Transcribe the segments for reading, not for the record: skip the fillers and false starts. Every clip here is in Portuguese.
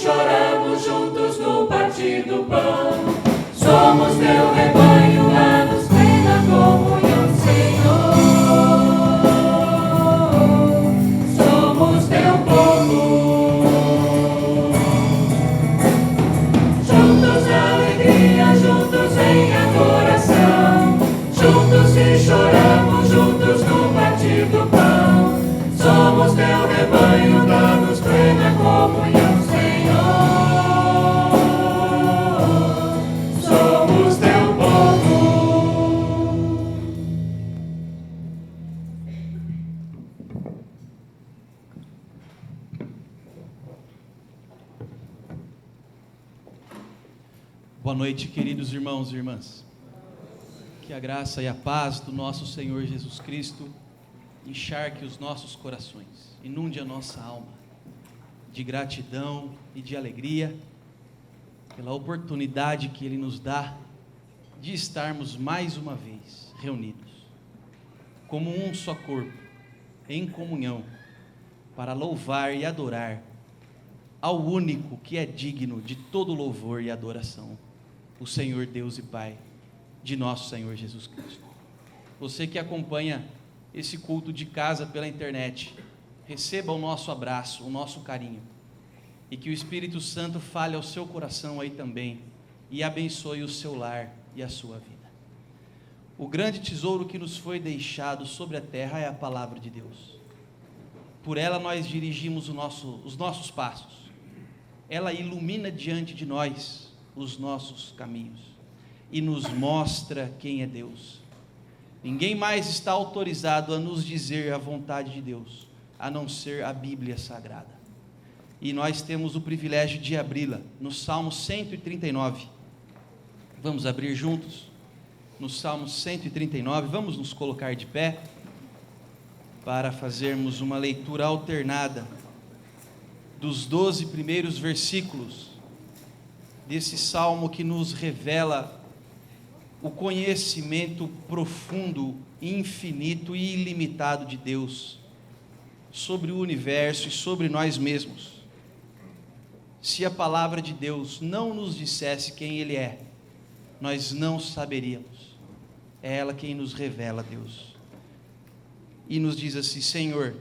choramos juntos no partir do pão. Somos teu rebanho, dá-nos plena comunhão, Senhor. Somos teu povo. Juntos na alegria, juntos em adoração. Juntos e choramos, juntos no partir do pão. Somos teu rebanho, dá-nos plena comunhão, Senhor. Somos teu povo. Boa noite, queridos irmãos e irmãs. Que a graça e a paz do nosso Senhor Jesus Cristo encharque os nossos corações, inunde a nossa alma de gratidão e de alegria pela oportunidade que Ele nos dá de estarmos mais uma vez reunidos, como um só corpo, em comunhão, para louvar e adorar ao único que é digno de todo louvor e adoração, o Senhor Deus e Pai de nosso Senhor Jesus Cristo. Você que acompanha esse culto de casa pela internet, receba o nosso abraço, o nosso carinho, e que o Espírito Santo fale ao seu coração aí também, e abençoe o seu lar e a sua vida. O grande tesouro que nos foi deixado sobre a terra é a palavra de Deus. Por ela nós dirigimos os nossos passos. Ela ilumina diante de nós os nossos caminhos e nos mostra quem é Deus. Ninguém mais está autorizado a nos dizer a vontade de Deus, a não ser a Bíblia Sagrada. E nós temos o privilégio de abri-la no Salmo 139. Vamos abrir juntos no Salmo 139. Vamos nos colocar de pé para fazermos uma leitura alternada dos 12 primeiros versículos desse salmo que nos revela o conhecimento profundo, infinito e ilimitado de Deus sobre o universo e sobre nós mesmos. Se a palavra de Deus não nos dissesse quem Ele é, nós não saberíamos. É ela quem nos revela Deus. E nos diz assim: Senhor,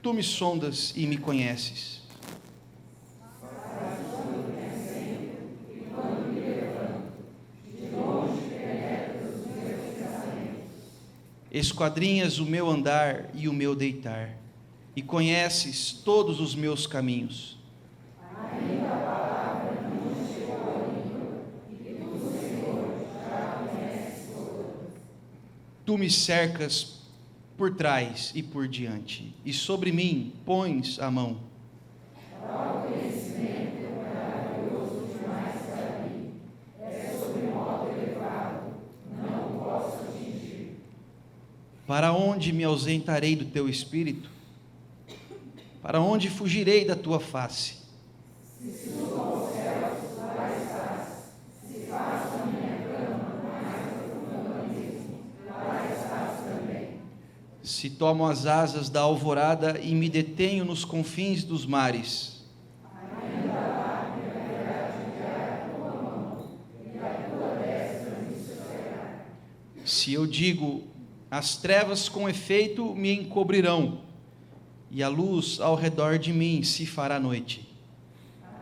Tu me sondas e me conheces. Esquadrinhas o meu andar e o meu deitar, e conheces todos os meus caminhos. Ainda a palavra não chegou à língua, e tu, Senhor, já conheces todas. Tu me cercas por trás e por diante, e sobre mim pões a mão. Tal conhecimento maravilhoso demais para mim, é sobre modo elevado, não posso atingir. Para onde me ausentarei do teu espírito? Para onde fugirei da tua face? Se subo aos céus, lá estás. Se faço a minha cama mais profunda abismo, lá estás também. Se tomo as asas da alvorada e me detenho nos confins dos mares, Ainda lá me haverá de guiar a tua mão, e a tua destra me susterá. se eu digo, as trevas com efeito me encobrirão, e a luz ao redor de mim se fará noite.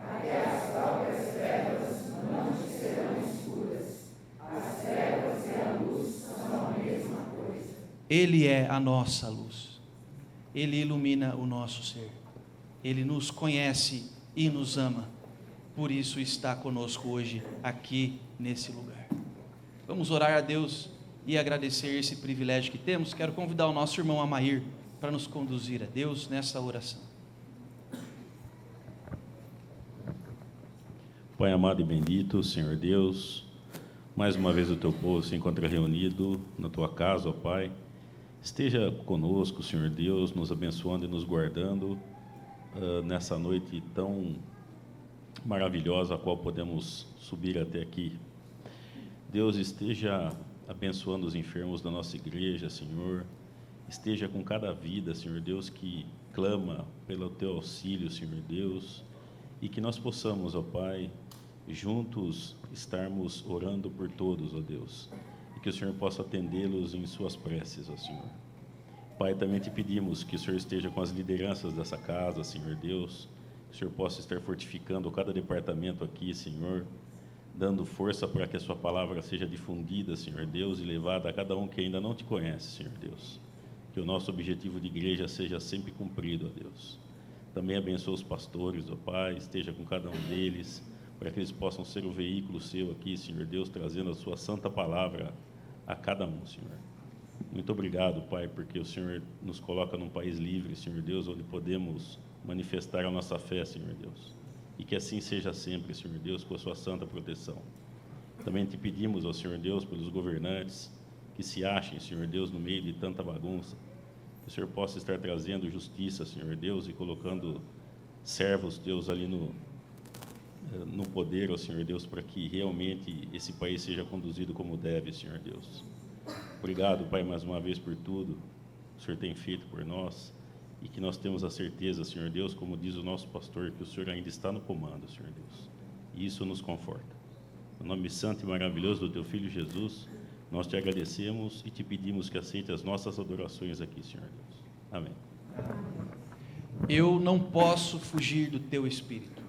Até as próprias trevas não te serão escuras. As trevas e a luz são a mesma coisa. Ele é a nossa luz. Ele ilumina o nosso ser. Ele nos conhece e nos ama. Por isso está conosco hoje, aqui nesse lugar. Vamos orar a Deus e agradecer esse privilégio que temos. Quero convidar o nosso irmão Amair para nos conduzir a Deus nessa oração. Pai amado e bendito, Senhor Deus, mais uma vez o teu povo se encontra reunido na tua casa, ó Pai. Esteja conosco, Senhor Deus, nos abençoando e nos guardando nessa noite tão maravilhosa a qual podemos subir até aqui. Deus, esteja abençoando os enfermos da nossa igreja, Senhor. Esteja com cada vida, Senhor Deus, que clama pelo teu auxílio, Senhor Deus. e que nós possamos, ó Pai, juntos estarmos orando por todos, ó Deus, e que o Senhor possa atendê-los em suas preces, ó Senhor. Pai, também te pedimos que o Senhor esteja com as lideranças dessa casa, Senhor Deus, que o Senhor possa estar fortificando cada departamento aqui, Senhor, dando força para que a sua palavra seja difundida, Senhor Deus, e levada a cada um que ainda não te conhece, Senhor Deus. Que o nosso objetivo de igreja seja sempre cumprido, ó Deus. Também abençoa os pastores, ó Pai, esteja com cada um deles, para que eles possam ser o veículo seu aqui, Senhor Deus, trazendo a sua santa palavra a cada um, Senhor. Muito obrigado, Pai, porque o Senhor nos coloca num país livre, Senhor Deus, onde podemos manifestar a nossa fé, Senhor Deus. E que assim seja sempre, Senhor Deus, com a sua santa proteção. Também te pedimos, ó Senhor Deus, pelos governantes que se achem, Senhor Deus, no meio de tanta bagunça, que o Senhor possa estar trazendo justiça, Senhor Deus, e colocando servos, Deus, ali no poder, ó Senhor Deus, para que realmente esse país seja conduzido como deve, Senhor Deus. Obrigado, Pai, mais uma vez por tudo que o Senhor tem feito por nós e que nós temos a certeza, Senhor Deus, como diz o nosso pastor, que o Senhor ainda está no comando, Senhor Deus, e isso nos conforta. No nome santo e maravilhoso do Teu Filho Jesus, nós te agradecemos e te pedimos que aceite as nossas adorações aqui, Senhor Deus. Amém. Eu não posso fugir do Teu Espírito.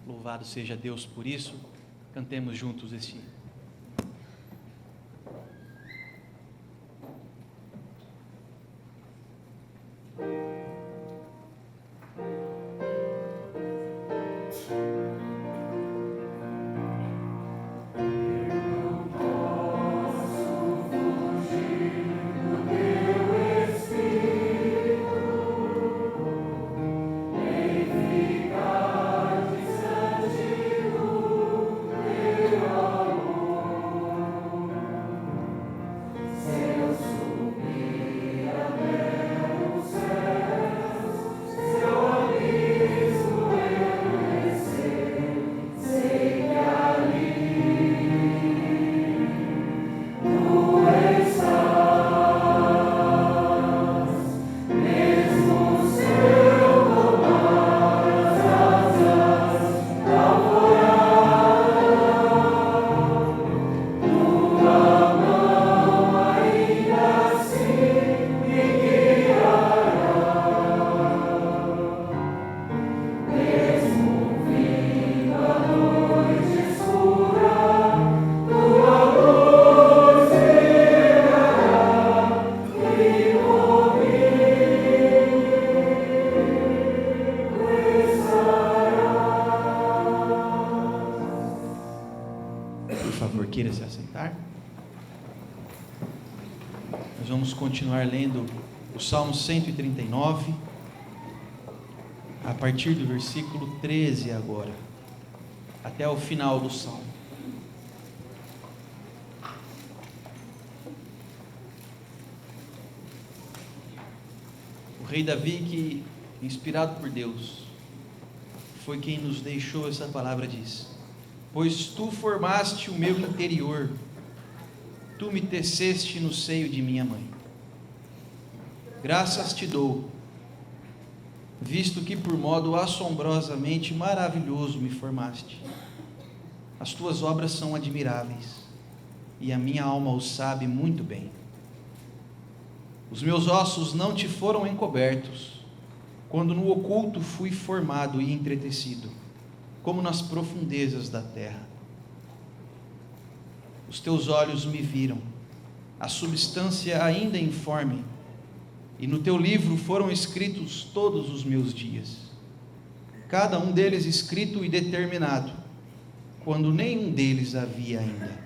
Louvado seja Deus por isso. Cantemos juntos esse hino. Queira se assentar. Nós vamos continuar lendo o Salmo 139, a partir do versículo 13 agora, até o final do Salmo. O rei Davi, que, inspirado por Deus, foi quem nos deixou essa palavra, diz: pois tu formaste o meu interior, tu me teceste no seio de minha mãe. Graças te dou, visto que por modo assombrosamente maravilhoso me formaste. As tuas obras são admiráveis, e a minha alma o sabe muito bem. Os meus ossos não te foram encobertos, quando no oculto fui formado e entretecido, como nas profundezas da terra. Os teus olhos me viram, a substância ainda informe, e no teu livro foram escritos todos os meus dias, cada um deles escrito e determinado, quando nenhum deles havia ainda.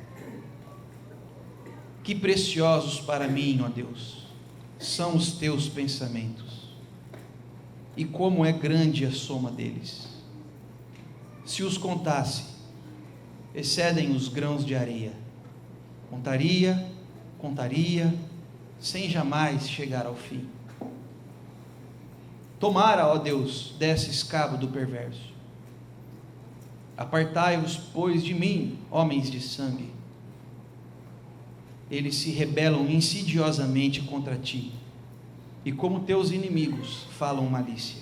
Que preciosos para mim, ó Deus, são os teus pensamentos, e como é grande a soma deles. Se os contasse, excedem os grãos de areia. Contaria, sem jamais chegar ao fim. Tomara, ó Deus, desses cabo do perverso. Apartai-os, pois, de mim, homens de sangue. Eles se rebelam insidiosamente contra ti, e como teus inimigos falam malícia.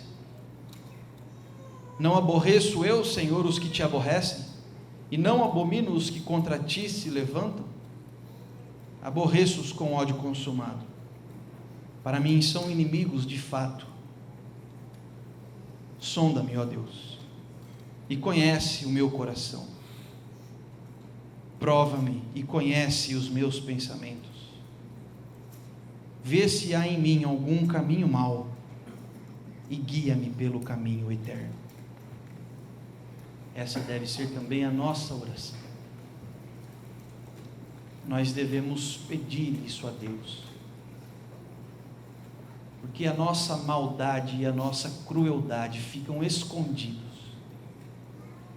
Não aborreço eu, Senhor, os que te aborrecem, e não abomino os que contra ti se levantam? Aborreço-os com ódio consumado. Para mim são inimigos de fato. Sonda-me, ó Deus, e conhece o meu coração. Prova-me e conhece os meus pensamentos. Vê se há em mim algum caminho mau e guia-me pelo caminho eterno. Essa deve ser também a nossa oração. Nós devemos pedir isso a Deus, porque a nossa maldade e a nossa crueldade ficam escondidos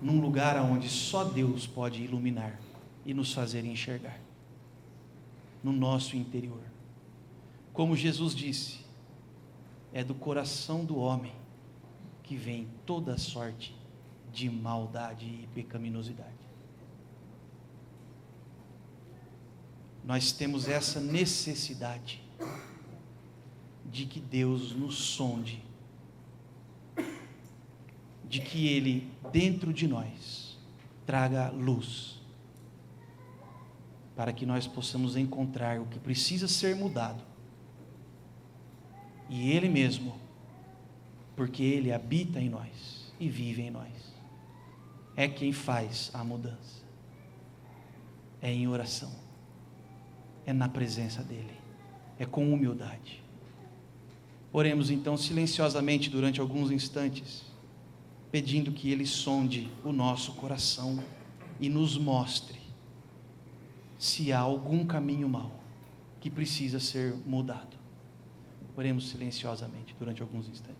num lugar onde só Deus pode iluminar e nos fazer enxergar, no nosso interior. Como Jesus disse, é do coração do homem que vem toda sorte de maldade e pecaminosidade. Nós temos essa necessidade de que Deus nos sonde, de que Ele, dentro de nós, traga luz, para que nós possamos encontrar o que precisa ser mudado, e Ele mesmo, porque Ele habita em nós e vive em nós, é quem faz a mudança. É em oração, é na presença dEle, é com humildade. Oremos então silenciosamente durante alguns instantes, pedindo que Ele sonde o nosso coração e nos mostre se há algum caminho mau que precisa ser mudado. Oremos silenciosamente durante alguns instantes.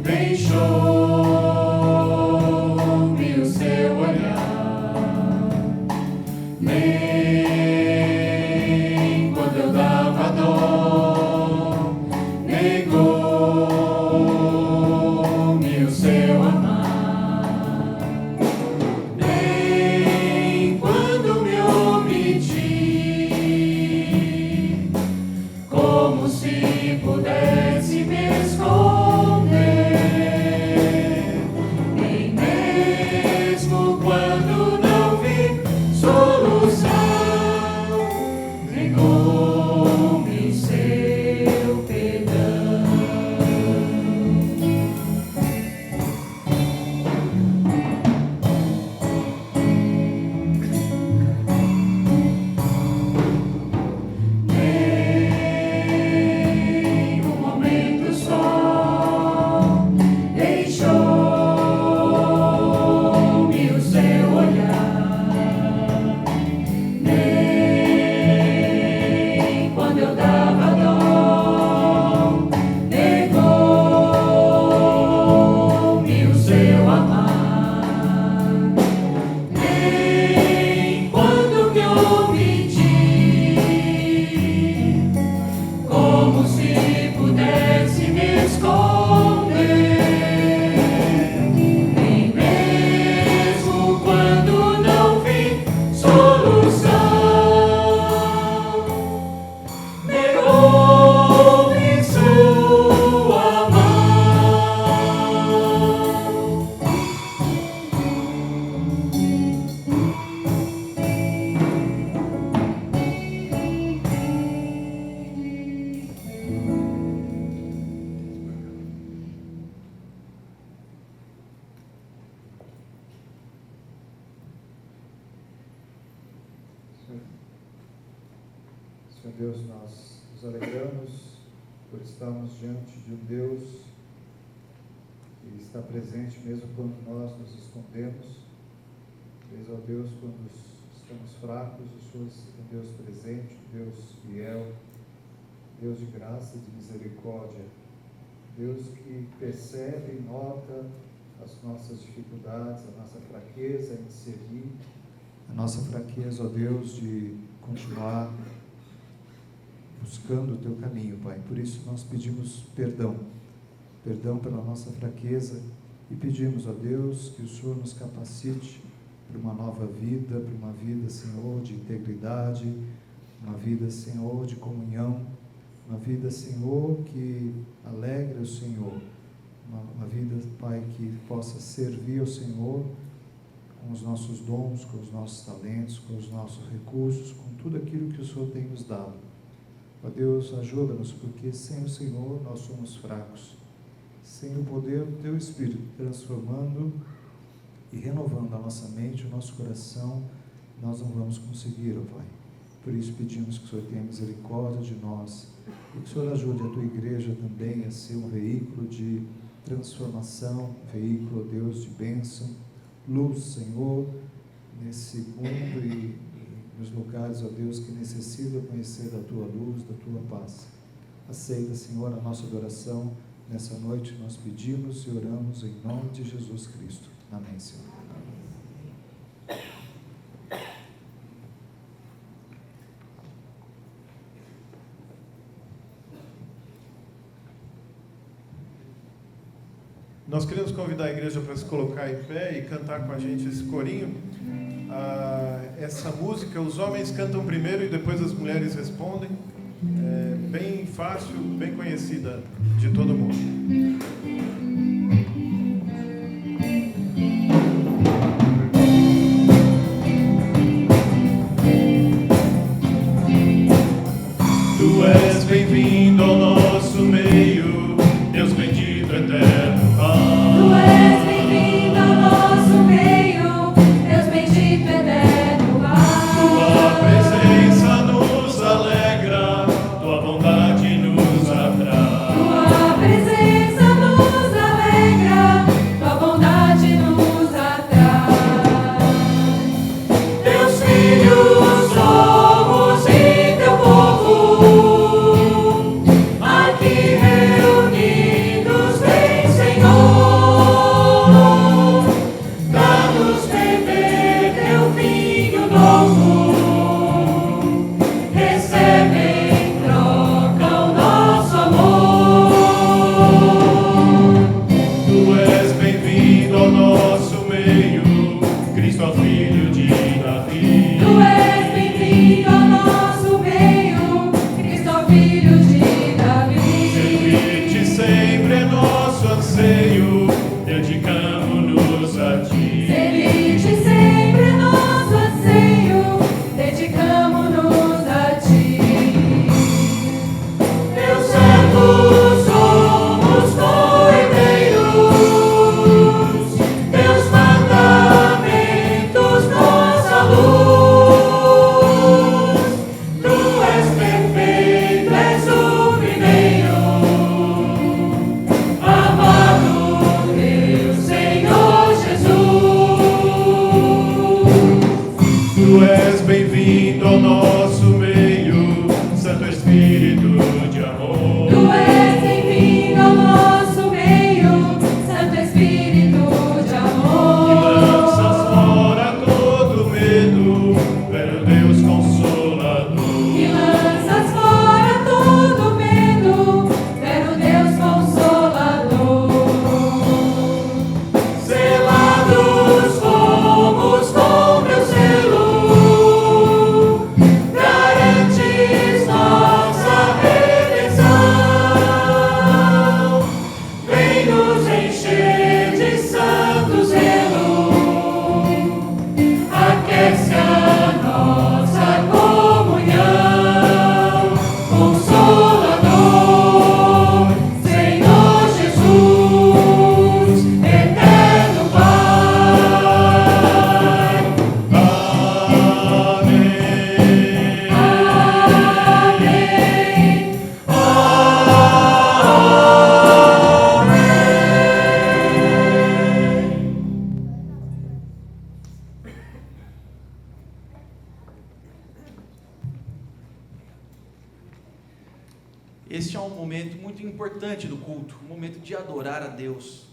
Deixou-me o seu olhar. Senhor Deus, nós nos alegramos por estarmos diante de um Deus que está presente mesmo quando nós nos escondemos. Deus, ó Deus, quando estamos fracos, o Senhor é um Deus presente, um Deus fiel, Deus de graça e de misericórdia, Deus que percebe e nota as nossas dificuldades, a nossa fraqueza em seguir, a nossa fraqueza, ó Deus, de continuar buscando o Teu caminho, Pai. Por isso nós pedimos perdão pela nossa fraqueza e pedimos, ó Deus, que o Senhor nos capacite para uma nova vida, para uma vida, Senhor, de integridade, uma vida, Senhor, de comunhão, uma vida, Senhor, que alegre o Senhor, uma vida, Pai, que possa servir ao Senhor com os nossos dons, com os nossos talentos, com os nossos recursos, com tudo aquilo que o Senhor tem nos dado. Ó Deus, ajuda-nos, porque sem o Senhor nós somos fracos. Sem o poder do Teu Espírito transformando e renovando a nossa mente, o nosso coração, nós não vamos conseguir, ó Pai. Por isso pedimos que o Senhor tenha misericórdia de nós e que o Senhor ajude a Tua igreja também a ser um veículo de transformação, veículo, ó Deus, de bênção, luz, Senhor, nesse mundo e nos lugares, ó Deus, que necessitam conhecer da Tua luz, da Tua paz. Aceita, Senhor, a nossa adoração. Nessa noite nós pedimos e oramos em nome de Jesus Cristo. Amém, Senhor. Nós queremos convidar a igreja para se colocar em pé e cantar com a gente esse corinho. Essa música, os homens cantam primeiro e depois as mulheres respondem. É bem fácil, bem conhecida de todo mundo. Tu és bem-vindo ao nosso meio, Deus bendito, eterno Pai. Tu és bem-vindo ao nosso meio, Deus bendito, eterno Pai. Tua presença nos alegra, Tua bondade nos atrai. Tua presença nos Este é um momento muito importante do culto, um momento de adorar a Deus,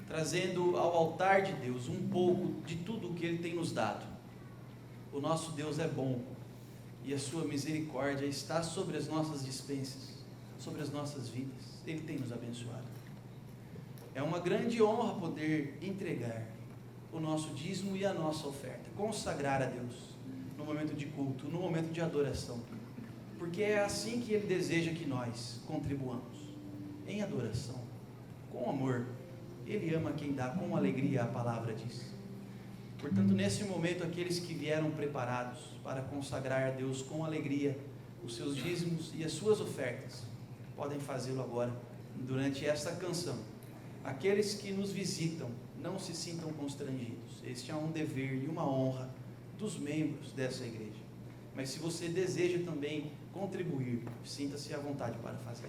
trazendo ao altar de Deus um pouco de tudo o que Ele tem nos dado. O nosso Deus é bom e a sua misericórdia está sobre as nossas dispensas, sobre as nossas vidas. Ele tem nos abençoado. É uma grande honra poder entregar o nosso dízimo e a nossa oferta, consagrar a Deus no momento de culto, no momento de adoração, porque é assim que Ele deseja que nós contribuamos, em adoração, com amor. Ele ama quem dá com alegria, a palavra diz. Portanto, nesse momento, aqueles que vieram preparados para consagrar a Deus com alegria os seus dízimos e as suas ofertas, podem fazê-lo agora, durante esta canção. Aqueles que nos visitam, não se sintam constrangidos. Este é um dever e uma honra dos membros dessa igreja. Mas se você deseja também contribuir, sinta-se à vontade para fazer.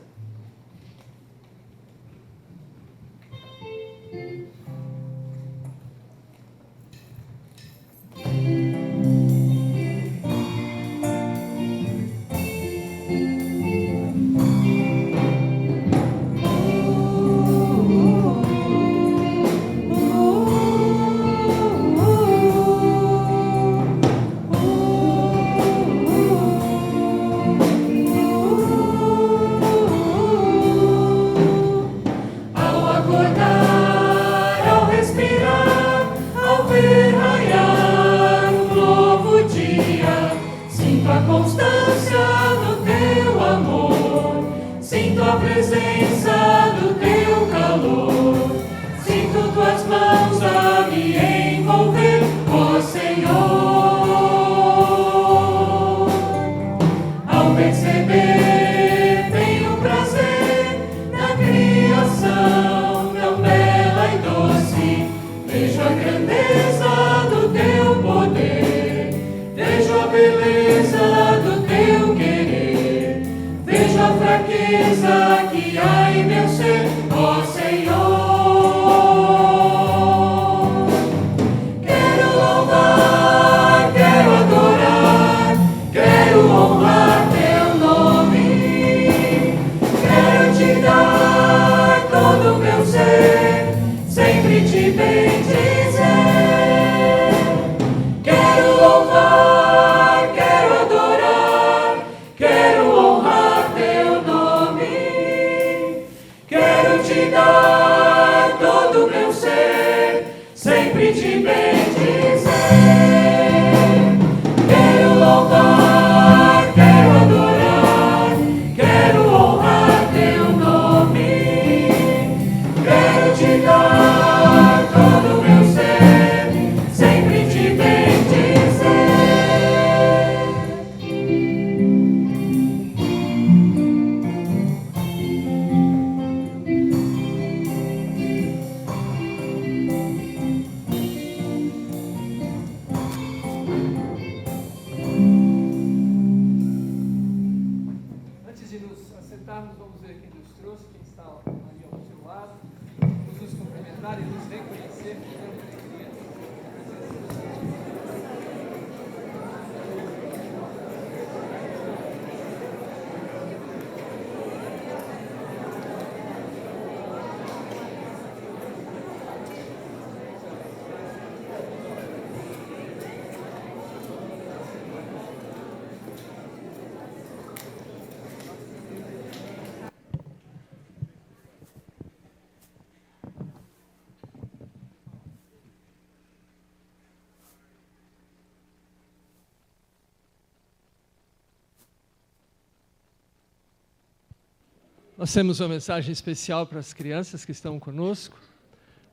Nós temos uma mensagem especial para as crianças que estão conosco.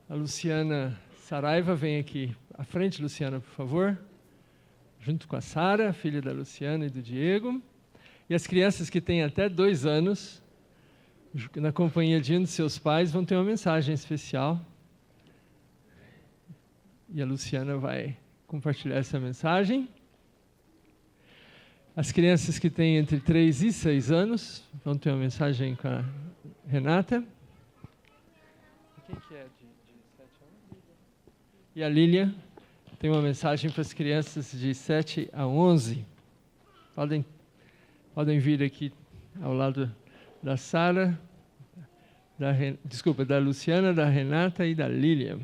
A Luciana Saraiva vem aqui à frente. Luciana, por favor. Junto com a Sara, filha da Luciana e do Diego. E as crianças que têm até 2 anos, na companhia de um de seus pais, vão ter uma mensagem especial. E a Luciana vai compartilhar essa mensagem. As crianças que têm entre 3 e 6 anos vão ter uma mensagem com a Renata. Quem que é de 7 anos? E a Lília tem uma mensagem para as crianças de 7 a 11. Podem vir aqui ao lado da Sara, da Luciana, da Renata e da Lilian.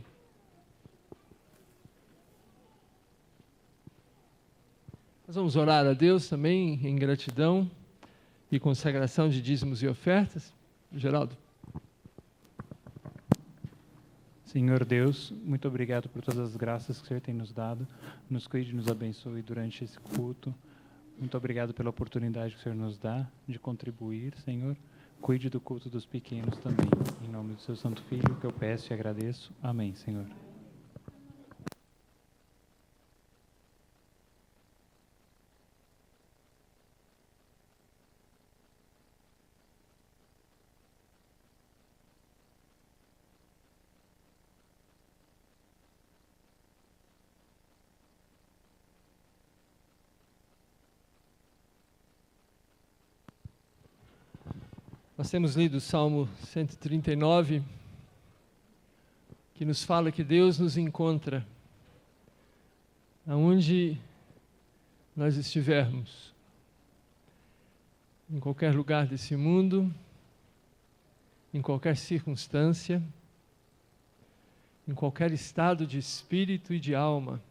Nós vamos orar a Deus também em gratidão e consagração de dízimos e ofertas. Geraldo. Senhor Deus, muito obrigado por todas as graças que o Senhor tem nos dado. Nos cuide e nos abençoe durante esse culto. Muito obrigado pela oportunidade que o Senhor nos dá de contribuir, Senhor. Cuide do culto dos pequenos também. Em nome do seu Santo Filho, que eu peço e agradeço. Amém, Senhor. Nós temos lido o Salmo 139, que nos fala que Deus nos encontra aonde nós estivermos, em qualquer lugar desse mundo, em qualquer circunstância, em qualquer estado de espírito e de alma,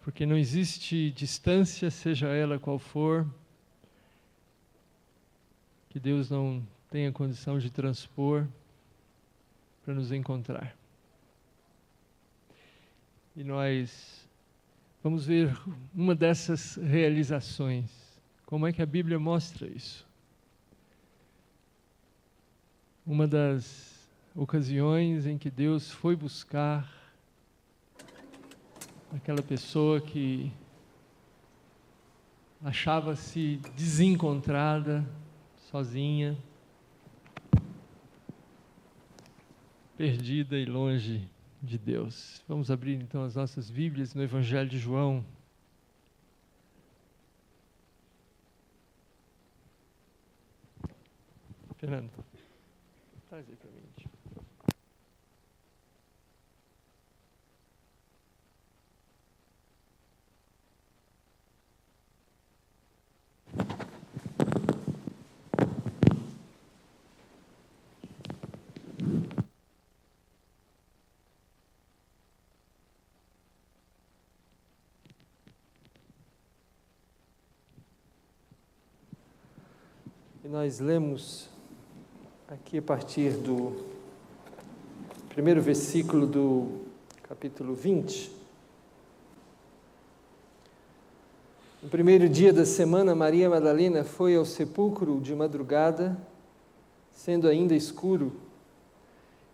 porque não existe distância, seja ela qual for, que Deus não tenha condição de transpor para nos encontrar. E nós vamos ver uma dessas realizações. Como é que a Bíblia mostra isso? Uma das ocasiões em que Deus foi buscar aquela pessoa que achava-se desencontrada, sozinha, perdida e longe de Deus. Vamos abrir então as nossas Bíblias no Evangelho de João. Fernando, traz aí para mim. E nós lemos aqui a partir do primeiro versículo do capítulo 20. No primeiro dia da semana, Maria Madalena foi ao sepulcro de madrugada, sendo ainda escuro,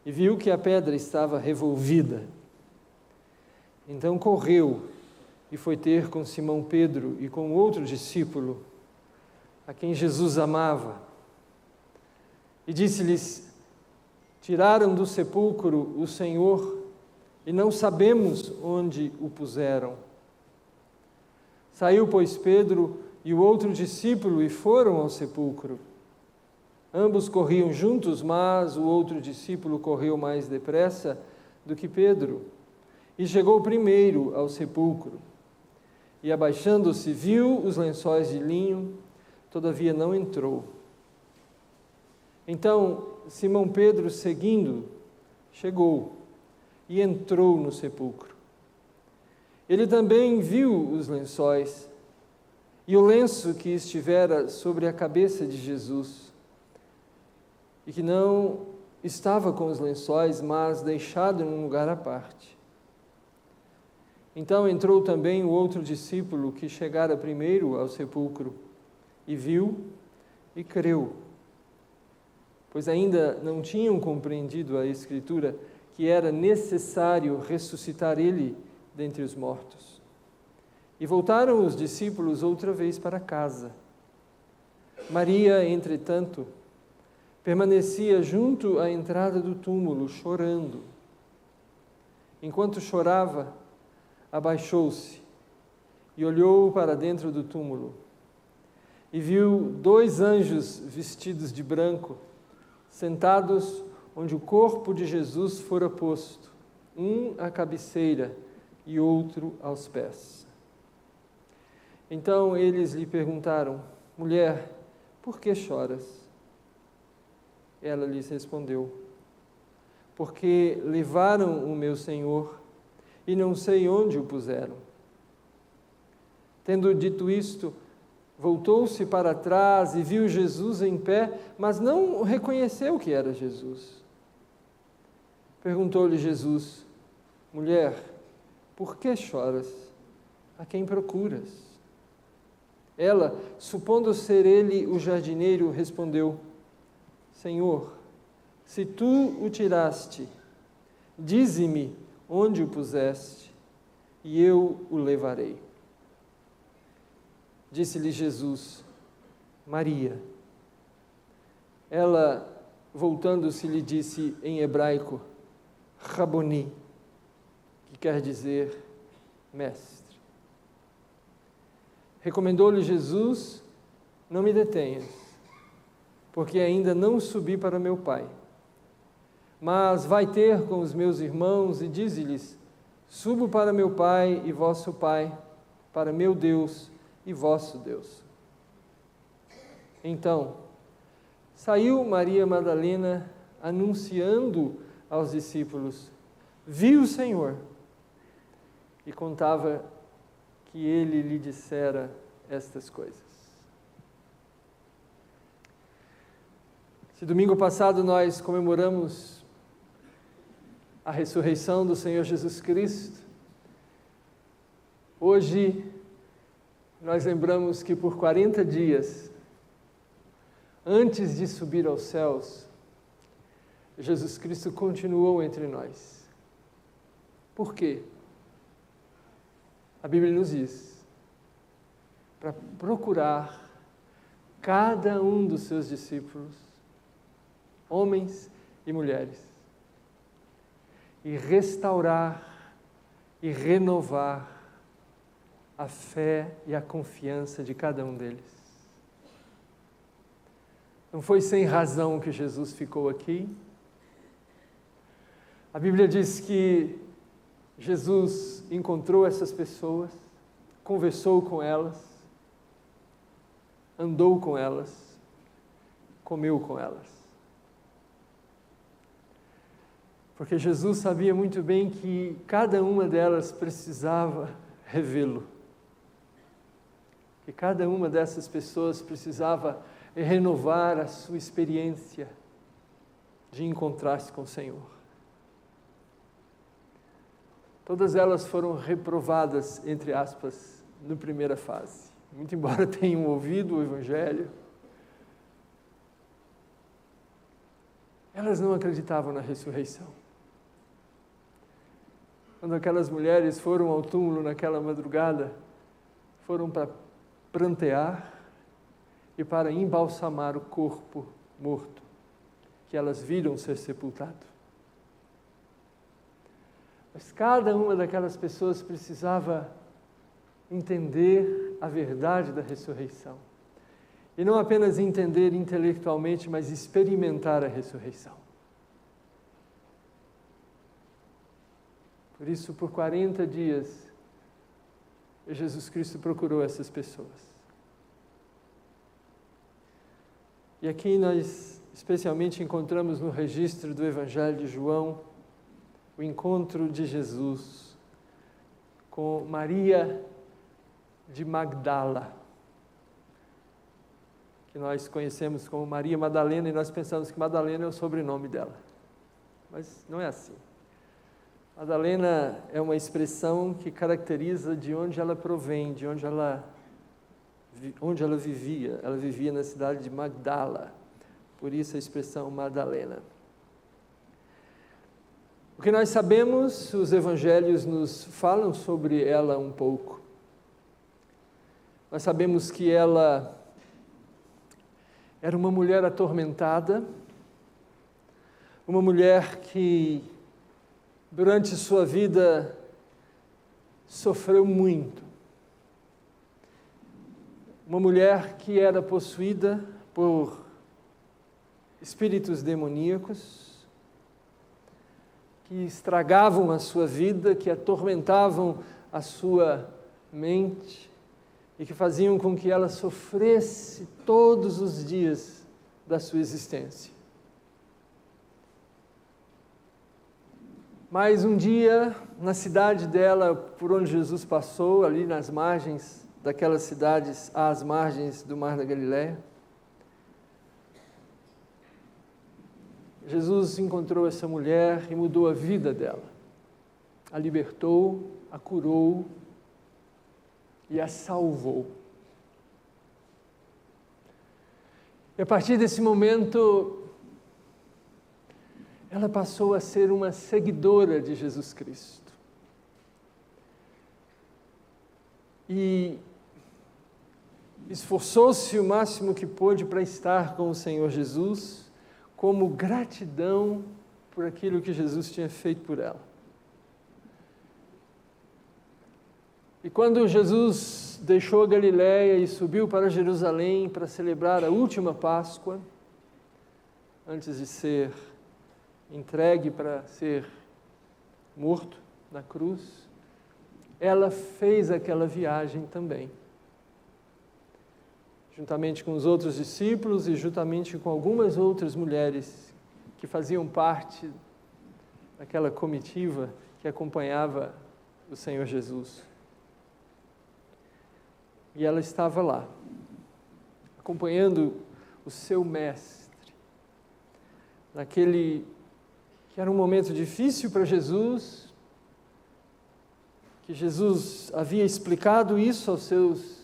e viu que a pedra estava revolvida. Então correu e foi ter com Simão Pedro e com outro discípulo, a quem Jesus amava, e disse-lhes: tiraram do sepulcro o Senhor e não sabemos onde o puseram. Saiu, pois, Pedro e o outro discípulo e foram ao sepulcro. Ambos corriam juntos, mas o outro discípulo correu mais depressa do que Pedro e chegou primeiro ao sepulcro. E abaixando-se, viu os lençóis de linho, todavia não entrou. Então Simão Pedro, seguindo, chegou e entrou no sepulcro. Ele também viu os lençóis e o lenço que estivera sobre a cabeça de Jesus, e que não estava com os lençóis, mas deixado em um lugar à parte. Então entrou também o outro discípulo que chegara primeiro ao sepulcro, e viu e creu, pois ainda não tinham compreendido a Escritura que era necessário ressuscitar ele dentre os mortos. E voltaram os discípulos outra vez para casa. Maria, entretanto, permanecia junto à entrada do túmulo, chorando. Enquanto chorava, abaixou-se e olhou para dentro do túmulo. E viu 2 anjos vestidos de branco, sentados onde o corpo de Jesus fora posto, um à cabeceira e outro aos pés. Então eles lhe perguntaram: mulher, por que choras? Ela lhes respondeu: porque levaram o meu Senhor e não sei onde o puseram. Tendo dito isto, voltou-se para trás e viu Jesus em pé, mas não reconheceu que era Jesus. Perguntou-lhe Jesus: mulher, por que choras? A quem procuras? Ela, supondo ser ele o jardineiro, respondeu: Senhor, se tu o tiraste, dize-me onde o puseste, e eu o levarei. Disse-lhe Jesus: Maria. Ela, voltando-se, lhe disse em hebraico: Raboni, que quer dizer mestre. Recomendou-lhe Jesus: não me detenhas, porque ainda não subi para meu Pai. Mas vai ter com os meus irmãos e dize-lhes: subo para meu Pai e vosso Pai, para meu Deus e vosso Deus. Então, saiu Maria Madalena anunciando aos discípulos: vi o Senhor, e contava que ele lhe dissera estas coisas. Se domingo passado nós comemoramos a ressurreição do Senhor Jesus Cristo, hoje nós lembramos que por 40 dias, antes de subir aos céus, Jesus Cristo continuou entre nós. Por quê? A Bíblia nos diz: para procurar cada um dos seus discípulos, homens e mulheres, e restaurar e renovar a fé e a confiança de cada um deles. Não foi sem razão que Jesus ficou aqui. A Bíblia diz que Jesus encontrou essas pessoas, conversou com elas, andou com elas, comeu com elas. Porque Jesus sabia muito bem que cada uma delas precisava revê-lo. Que cada uma dessas pessoas precisava renovar a sua experiência de encontrar-se com o Senhor. Todas elas foram reprovadas, entre aspas, na primeira fase. Muito embora tenham ouvido o Evangelho, elas não acreditavam na ressurreição. Quando aquelas mulheres foram ao túmulo naquela madrugada, foram para prantear e para embalsamar o corpo morto, que elas viram ser sepultado. Mas cada uma daquelas pessoas precisava entender a verdade da ressurreição. E não apenas entender intelectualmente, mas experimentar a ressurreição. Por isso, por 40 dias, Jesus Cristo procurou essas pessoas. E aqui nós especialmente encontramos no registro do Evangelho de João o encontro de Jesus com Maria de Magdala, que nós conhecemos como Maria Madalena, e nós pensamos que Madalena é o sobrenome dela. Mas não é assim. Madalena é uma expressão que caracteriza de onde ela provém, de onde ela vivia. Ela vivia na cidade de Magdala, por isso a expressão Madalena. O que nós sabemos, os evangelhos nos falam sobre ela um pouco. Nós sabemos que ela era uma mulher atormentada, uma mulher que durante sua vida sofreu muito. Uma mulher que era possuída por espíritos demoníacos, que estragavam a sua vida, que atormentavam a sua mente, e que faziam com que ela sofresse todos os dias da sua existência. Mas um dia, na cidade dela, por onde Jesus passou, ali nas margens daquelas cidades, às margens do Mar da Galileia, Jesus encontrou essa mulher e mudou a vida dela. A libertou, a curou e a salvou. E a partir desse momento, ela passou a ser uma seguidora de Jesus Cristo. E esforçou-se o máximo que pôde para estar com o Senhor Jesus, como gratidão por aquilo que Jesus tinha feito por ela. E quando Jesus deixou a Galileia e subiu para Jerusalém para celebrar a última Páscoa, antes de ser entregue para ser morto na cruz, ela fez aquela viagem também. Juntamente com os outros discípulos e juntamente com algumas outras mulheres que faziam parte daquela comitiva que acompanhava o Senhor Jesus. E ela estava lá, acompanhando o seu mestre, naquele que era um momento difícil para Jesus, que Jesus havia explicado isso aos seus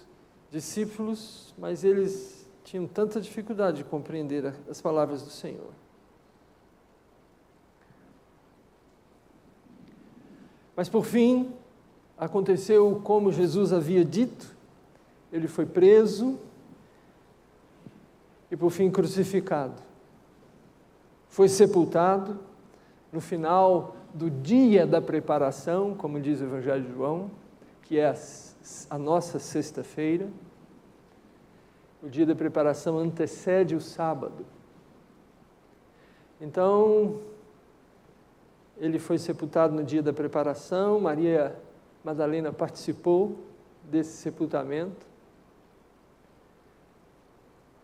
discípulos, mas eles tinham tanta dificuldade de compreender as palavras do Senhor. Mas por fim, aconteceu como Jesus havia dito, ele foi preso e por fim crucificado. Foi sepultado no final do dia da preparação, como diz o Evangelho de João, que é a nossa sexta-feira. O dia da preparação antecede o sábado. Então, ele foi sepultado no dia da preparação, Maria Madalena participou desse sepultamento,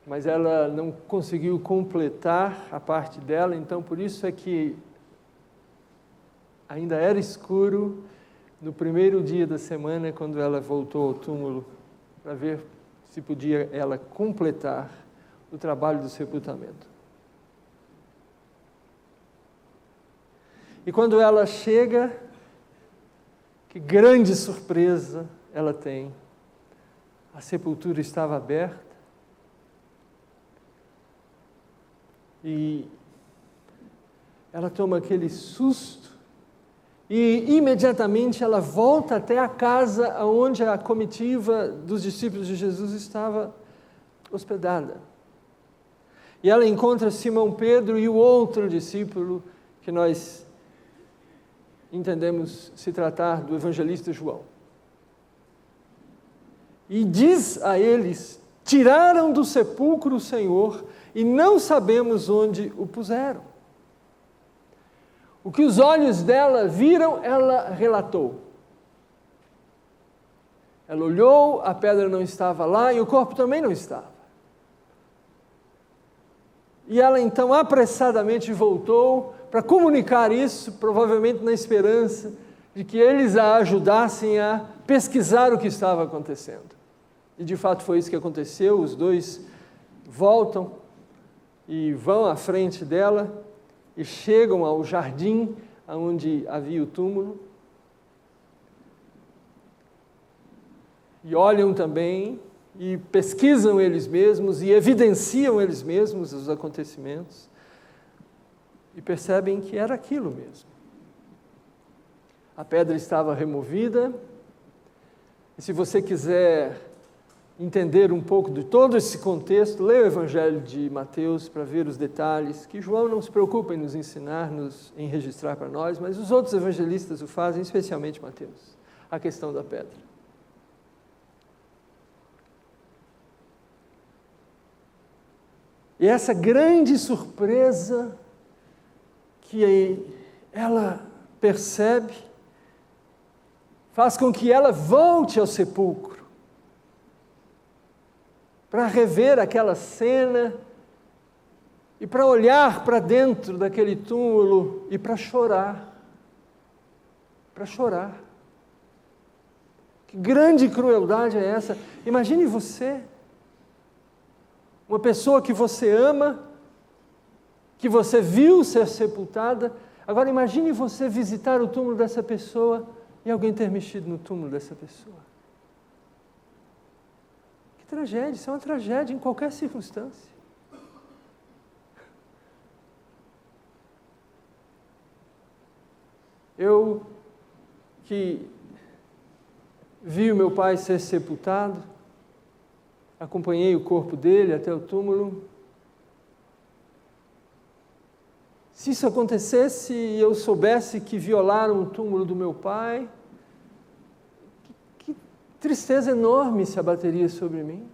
mas ela não conseguiu completar a parte dela, então por isso é que ainda era escuro no primeiro dia da semana, quando ela voltou ao túmulo, para ver se podia ela completar o trabalho do sepultamento. E quando ela chega, que grande surpresa ela tem. A sepultura estava aberta e ela toma aquele susto e imediatamente ela volta até a casa onde a comitiva dos discípulos de Jesus estava hospedada. E ela encontra Simão Pedro e o outro discípulo que nós entendemos se tratar do evangelista João. E diz a eles: tiraram do sepulcro o Senhor e não sabemos onde o puseram. O que os olhos dela viram, ela relatou. Ela olhou, a pedra não estava lá e o corpo também não estava. E ela então apressadamente voltou para comunicar isso, provavelmente na esperança de que eles a ajudassem a pesquisar o que estava acontecendo. E de fato foi isso que aconteceu, os dois voltam e vão à frente dela e chegam ao jardim onde havia o túmulo e olham também e pesquisam eles mesmos e evidenciam eles mesmos os acontecimentos e percebem que era aquilo mesmo. A pedra estava removida e se você quiser entender um pouco de todo esse contexto, leia o Evangelho de Mateus para ver os detalhes, que João não se preocupa em nos ensinar, em registrar para nós, mas os outros evangelistas o fazem, especialmente Mateus, a questão da pedra. E essa grande surpresa que ela percebe, faz com que ela volte ao sepulcro. para rever aquela cena e para olhar para dentro daquele túmulo e para chorar. Para chorar. Que grande crueldade é essa? Imagine você, uma pessoa que você ama, que você viu ser sepultada. Agora imagine você visitar o túmulo dessa pessoa e alguém ter mexido no túmulo dessa pessoa. Que tragédia, isso é uma tragédia em qualquer circunstância. Eu que vi o meu pai ser sepultado, acompanhei o corpo dele até o túmulo. Se isso acontecesse e eu soubesse que violaram o túmulo do meu pai, que tristeza enorme se abateria sobre mim.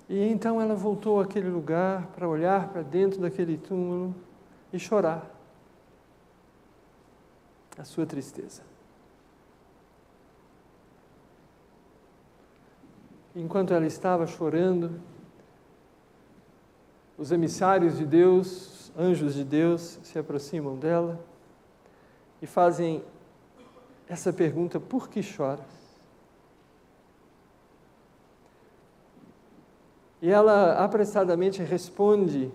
E então ela voltou àquele lugar para olhar para dentro daquele túmulo e chorar a sua tristeza. Enquanto ela estava chorando, os emissários de Deus, anjos de Deus, se aproximam dela e fazem essa pergunta: por que choras? E ela apressadamente responde: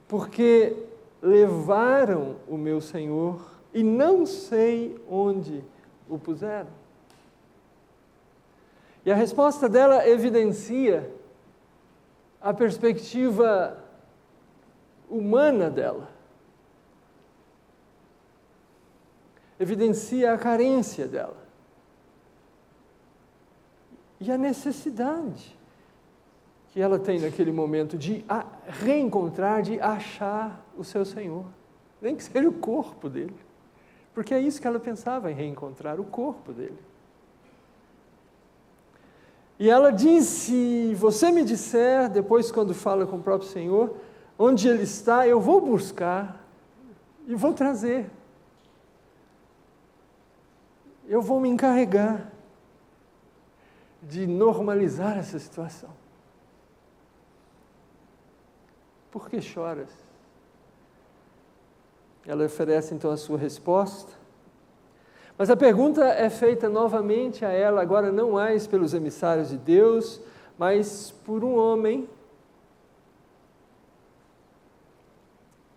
porque levaram o meu Senhor e não sei onde o puseram. E a resposta dela evidencia a perspectiva humana dela. Evidencia a carência dela. E a necessidade que ela tem naquele momento de reencontrar, de achar o seu Senhor. Nem que seja o corpo dele. Porque é isso que ela pensava em reencontrar, o corpo dele. E ela diz: se você me disser, depois quando fala com o próprio Senhor, onde ele está, eu vou buscar e vou trazer. Eu vou me encarregar de normalizar essa situação. Por que choras? Ela oferece então a sua resposta. Mas a pergunta é feita novamente a ela, agora não mais pelos emissários de Deus, mas por um homem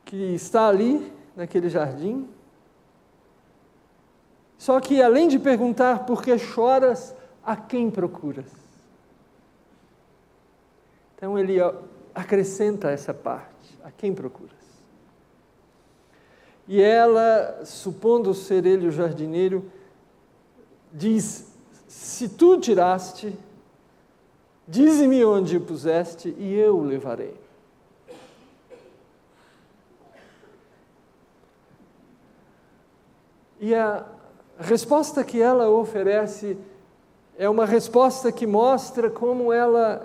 que está ali, naquele jardim. Só que além de perguntar por que choras, a quem procuras? Então ele acrescenta essa parte, a quem procuras? E ela, supondo ser ele o jardineiro, diz: se tu tiraste, dize-me onde o puseste e eu o levarei. E a resposta que ela oferece é uma resposta que mostra como ela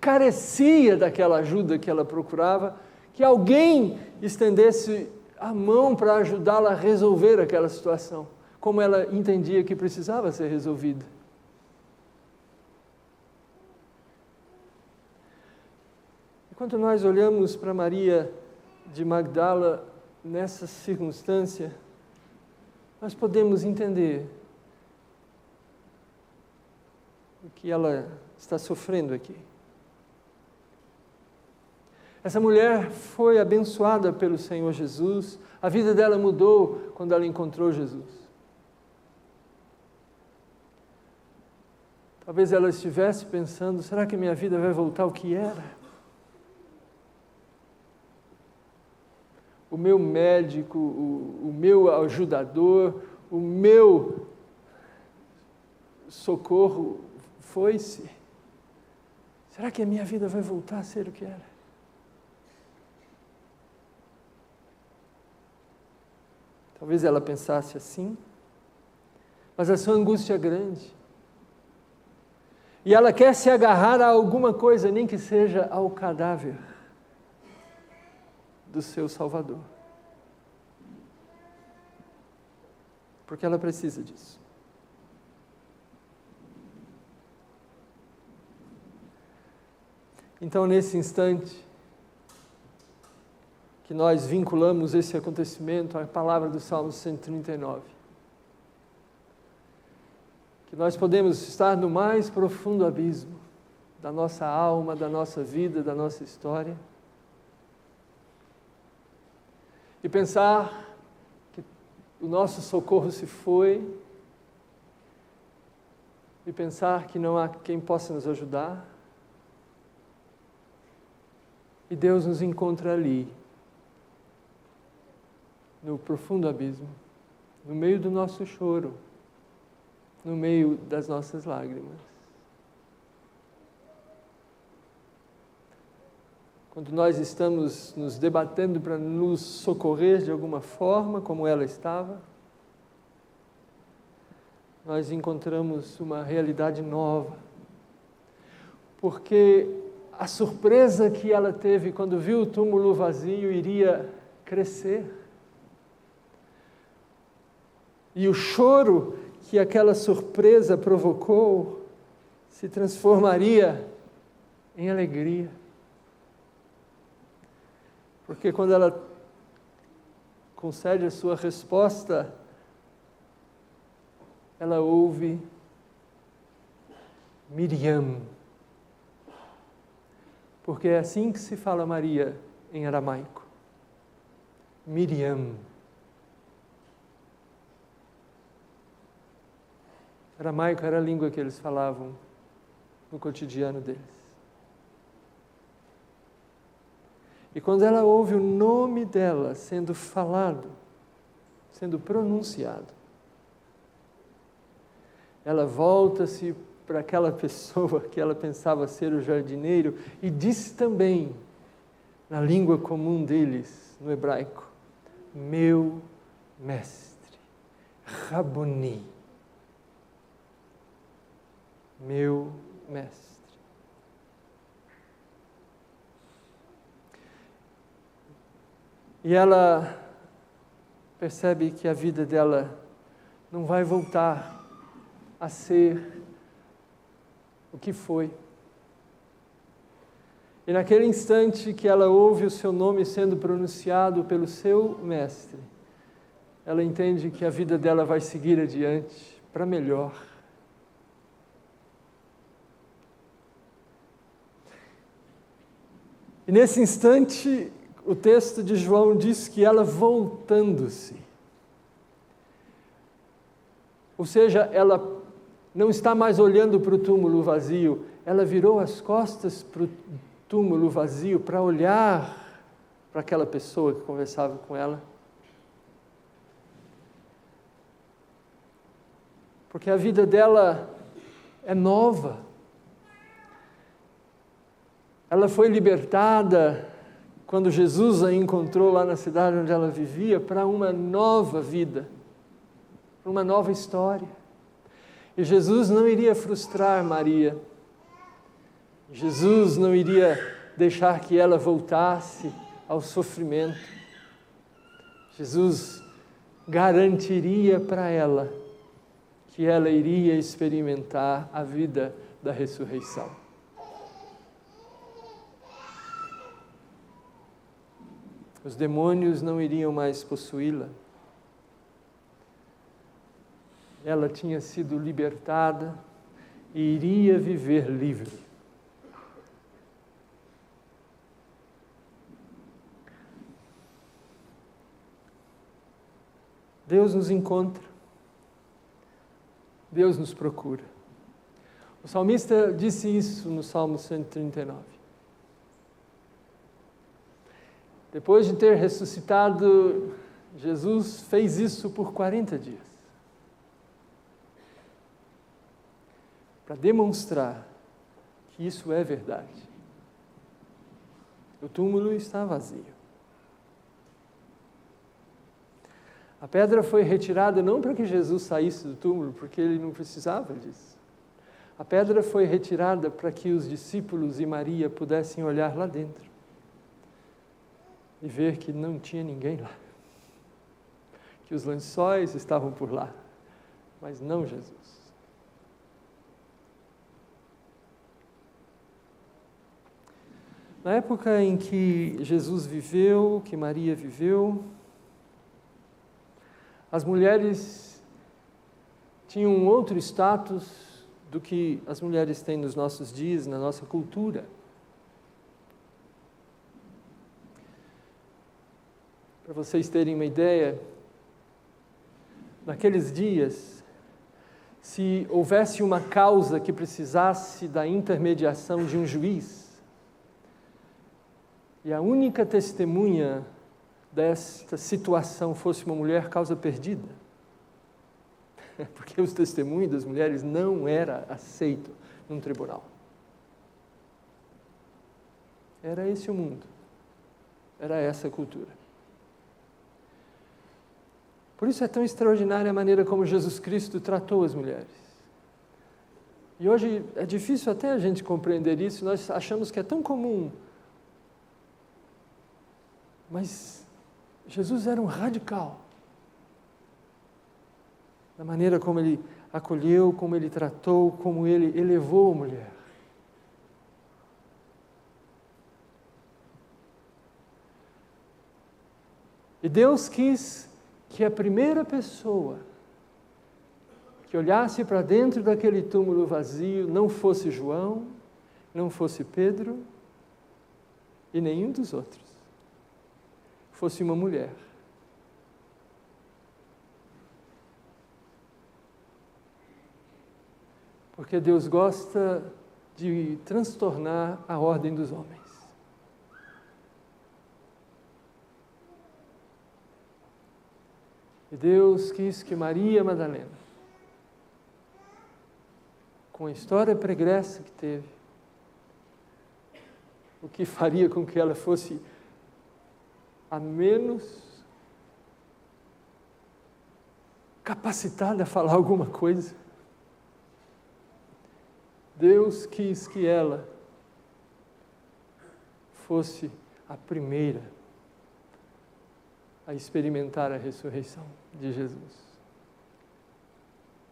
carecia daquela ajuda que ela procurava, que alguém estendesse a mão para ajudá-la a resolver aquela situação, como ela entendia que precisava ser resolvida. Enquanto nós olhamos para Maria de Magdala nessa circunstância, nós podemos entender o que ela está sofrendo aqui. Essa mulher foi abençoada pelo Senhor Jesus, a vida dela mudou quando ela encontrou Jesus. Talvez ela estivesse pensando: será que minha vida vai voltar ao que era? O meu médico, o meu ajudador, o meu socorro foi-se. Será que a minha vida vai voltar a ser o que era? Talvez ela pensasse assim, mas a sua angústia é grande. E ela quer se agarrar a alguma coisa, nem que seja ao cadáver do seu Salvador. porque ela precisa disso. Então, nesse instante, que nós vinculamos esse acontecimento à palavra do Salmo 139, que nós podemos estar no mais profundo abismo da nossa alma, da nossa vida, da nossa história, e pensar que o nosso socorro se foi, e pensar que não há quem possa nos ajudar, e Deus nos encontra ali, no profundo abismo, no meio do nosso choro, no meio das nossas lágrimas. Quando nós estamos nos debatendo para nos socorrer de alguma forma, como ela estava, nós encontramos uma realidade nova. Porque a surpresa que ela teve quando viu o túmulo vazio iria crescer. E o choro que aquela surpresa provocou se transformaria em alegria. Porque quando ela concede a sua resposta, ela ouve Miriam. Porque é assim que se fala Maria em aramaico. Miriam. Aramaico era a língua que eles falavam no cotidiano deles. E quando ela ouve o nome dela sendo falado, sendo pronunciado, ela volta-se para aquela pessoa que ela pensava ser o jardineiro e diz também, na língua comum deles, no hebraico, meu mestre, Raboni, meu mestre. E ela percebe que a vida dela não vai voltar a ser o que foi. E naquele instante que ela ouve o seu nome sendo pronunciado pelo seu mestre, ela entende que a vida dela vai seguir adiante para melhor. E nesse instante, o texto de João diz que ela voltando-se, ou seja, ela não está mais olhando para o túmulo vazio, ela virou as costas para o túmulo vazio para olhar para aquela pessoa que conversava com ela. Porque a vida dela é nova. Ela foi libertada quando Jesus a encontrou lá na cidade onde ela vivia para uma nova vida, para uma nova história. E Jesus não iria frustrar Maria. Jesus não iria deixar que ela voltasse ao sofrimento. Jesus garantiria para ela que ela iria experimentar a vida da ressurreição. Os demônios não iriam mais possuí-la. Ela tinha sido libertada e iria viver livre. Deus nos encontra. Deus nos procura. O salmista disse isso no Salmo 139. Depois de ter ressuscitado, Jesus fez isso por 40 dias. Para demonstrar que isso é verdade. O túmulo está vazio. A pedra foi retirada não para que Jesus saísse do túmulo, porque ele não precisava disso. A pedra foi retirada para que os discípulos e Maria pudessem olhar lá dentro e ver que não tinha ninguém lá, que os lençóis estavam por lá, mas não Jesus. Na época em que Jesus viveu, que Maria viveu, as mulheres tinham um outro status do que as mulheres têm nos nossos dias, na nossa cultura. Para vocês terem uma ideia, naqueles dias, se houvesse uma causa que precisasse da intermediação de um juiz, e a única testemunha desta situação fosse uma mulher, causa perdida. Porque os testemunhos das mulheres não era aceito num tribunal. Era esse o mundo. Era essa a cultura. Por isso é tão extraordinária a maneira como Jesus Cristo tratou as mulheres. E hoje é difícil até a gente compreender isso, nós achamos que é tão comum. Mas Jesus era um radical. Na maneira como ele acolheu, como ele tratou, como ele elevou a mulher. E Deus quis que a primeira pessoa que olhasse para dentro daquele túmulo vazio não fosse João, não fosse Pedro e nenhum dos outros. Fosse uma mulher. Porque Deus gosta de transtornar a ordem dos homens. E Deus quis que Maria Madalena, com a história pregressa que teve, o que faria com que ela fosse a menos capacitada a falar alguma coisa. Deus quis que ela fosse a primeira a experimentar a ressurreição de Jesus.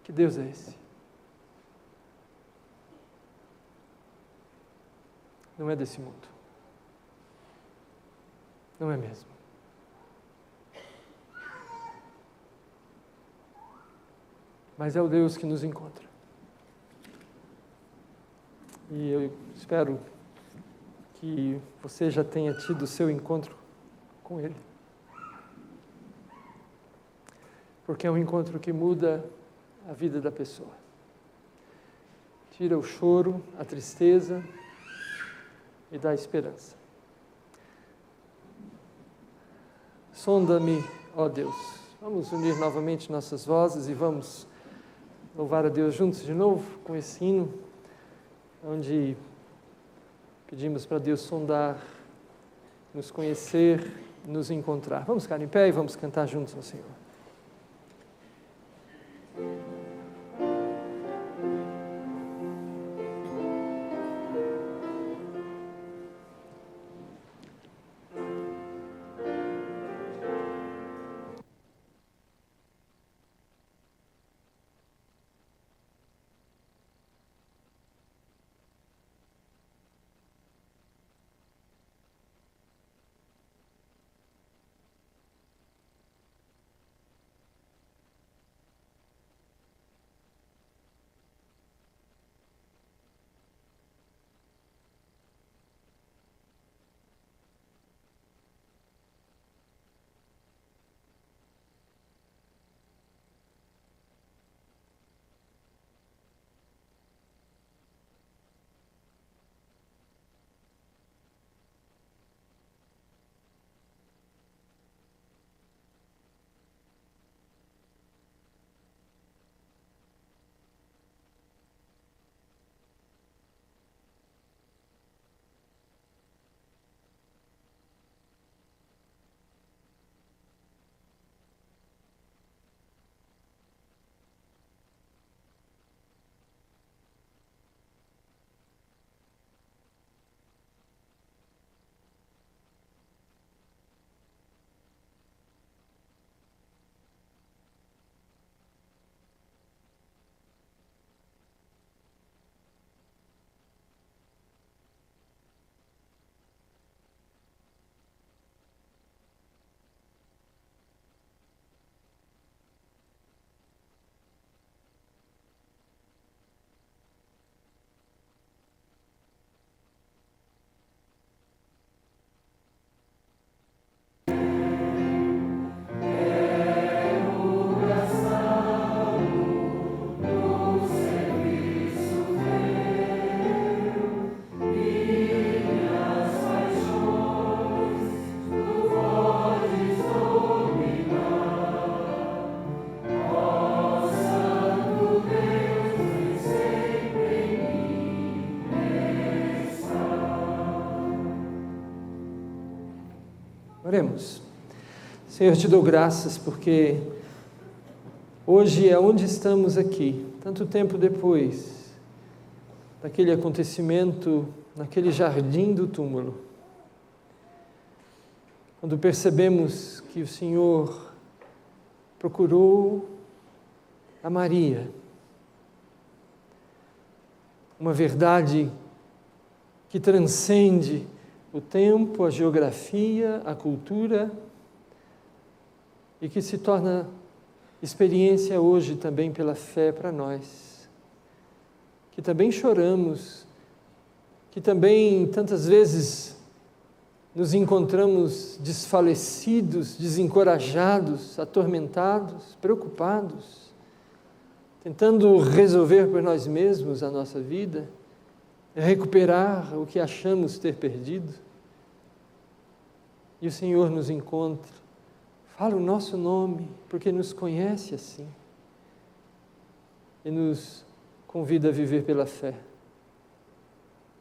Que Deus é esse? Não é desse mundo. Não é mesmo. Mas é o Deus que nos encontra. E eu espero que você já tenha tido o seu encontro com Ele. Porque é um encontro que muda a vida da pessoa. Tira o choro, a tristeza e dá esperança. Sonda-me, ó Deus. Vamos unir novamente nossas vozes e vamos louvar a Deus juntos de novo com esse hino, onde pedimos para Deus sondar, nos conhecer, nos encontrar. Vamos ficar em pé e vamos cantar juntos ao Senhor. Oremos. Senhor, te dou graças porque hoje é onde estamos aqui, tanto tempo depois daquele acontecimento, naquele jardim do túmulo, quando percebemos que o Senhor procurou a Maria, uma verdade que transcende o tempo, a geografia, a cultura, e que se torna experiência hoje também pela fé para nós, que também choramos, que também tantas vezes nos encontramos desfalecidos, desencorajados, atormentados, preocupados, tentando resolver por nós mesmos a nossa vida, recuperar o que achamos ter perdido. E o Senhor nos encontra, fala o nosso nome, porque nos conhece assim, e nos convida a viver pela fé,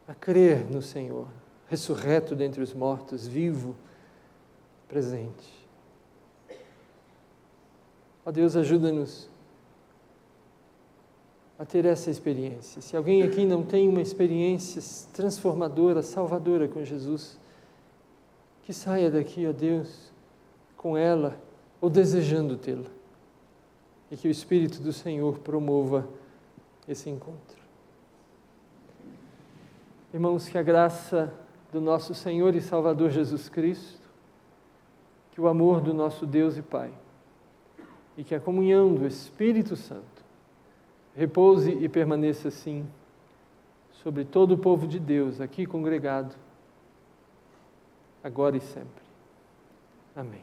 a crer no Senhor, ressurreto dentre os mortos, vivo, presente. Ó Deus, ajuda-nos a ter essa experiência. Se alguém aqui não tem uma experiência transformadora, salvadora com Jesus, que saia daqui, ó Deus, com ela ou desejando tê-la. E que o Espírito do Senhor promova esse encontro. Irmãos, que a graça do nosso Senhor e Salvador Jesus Cristo, que o amor do nosso Deus e Pai, e que a comunhão do Espírito Santo repouse e permaneça assim sobre todo o povo de Deus aqui congregado, agora e sempre. Amém.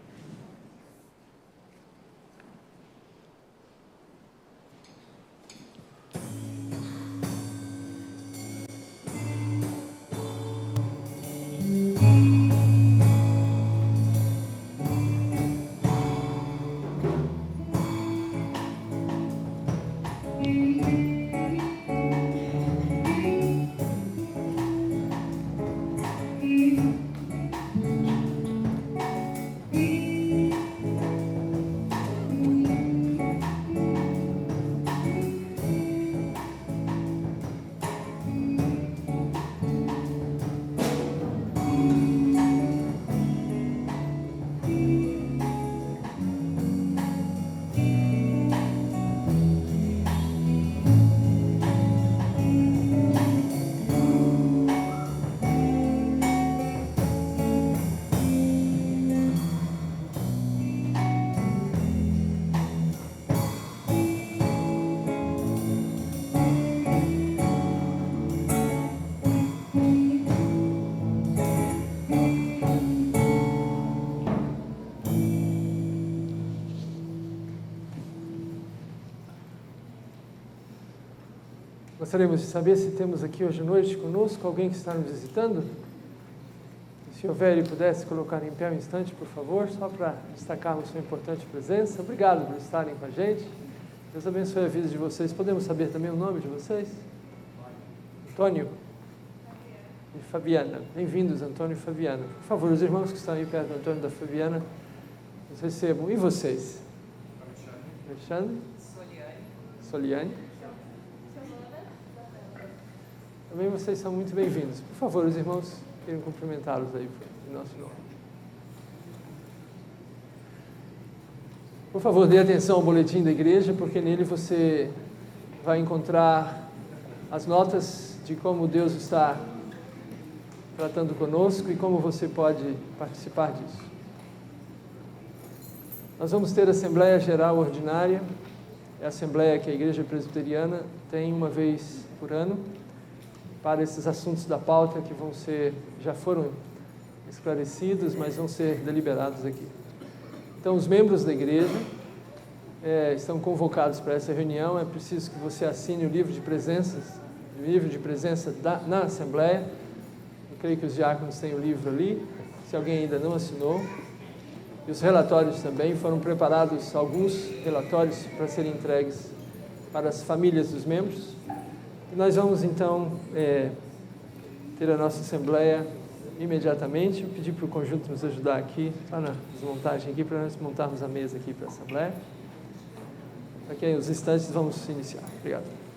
Gostaríamos de saber se temos aqui hoje à noite conosco alguém que está nos visitando. Se houver e pudesse colocar em pé um instante, por favor, só para destacarmos sua importante presença. Obrigado por estarem com a gente. Deus abençoe a vida de vocês. Podemos saber também o nome de vocês? Antônio e Fabiana. Bem-vindos, Antônio e Fabiana. Por favor, os irmãos que estão aí perto do Antônio e da Fabiana, nos recebam. E vocês? Alexandre? Soliane? Também vocês são muito bem-vindos. Por favor, os irmãos querem cumprimentá-los aí em nosso nome. Por favor, dê atenção ao boletim da igreja, porque nele você vai encontrar as notas de como Deus está tratando conosco e como você pode participar disso. Nós vamos ter a Assembleia Geral Ordinária, é a Assembleia que a Igreja Presbiteriana tem uma vez por ano, para esses assuntos da pauta que já foram esclarecidos, mas vão ser deliberados aqui. Então, os membros da igreja estão convocados para essa reunião. É preciso que você assine o livro de presença na Assembleia. Eu creio que os diáconos têm o livro ali, se alguém ainda não assinou. E os relatórios também, foram preparados alguns relatórios para serem entregues para as famílias dos membros. E nós vamos então ter a nossa Assembleia imediatamente. Eu pedi para o conjunto nos ajudar aqui, lá na desmontagem aqui, para nós montarmos a mesa aqui para a Assembleia. Daqui a uns instantes vamos iniciar. Obrigado.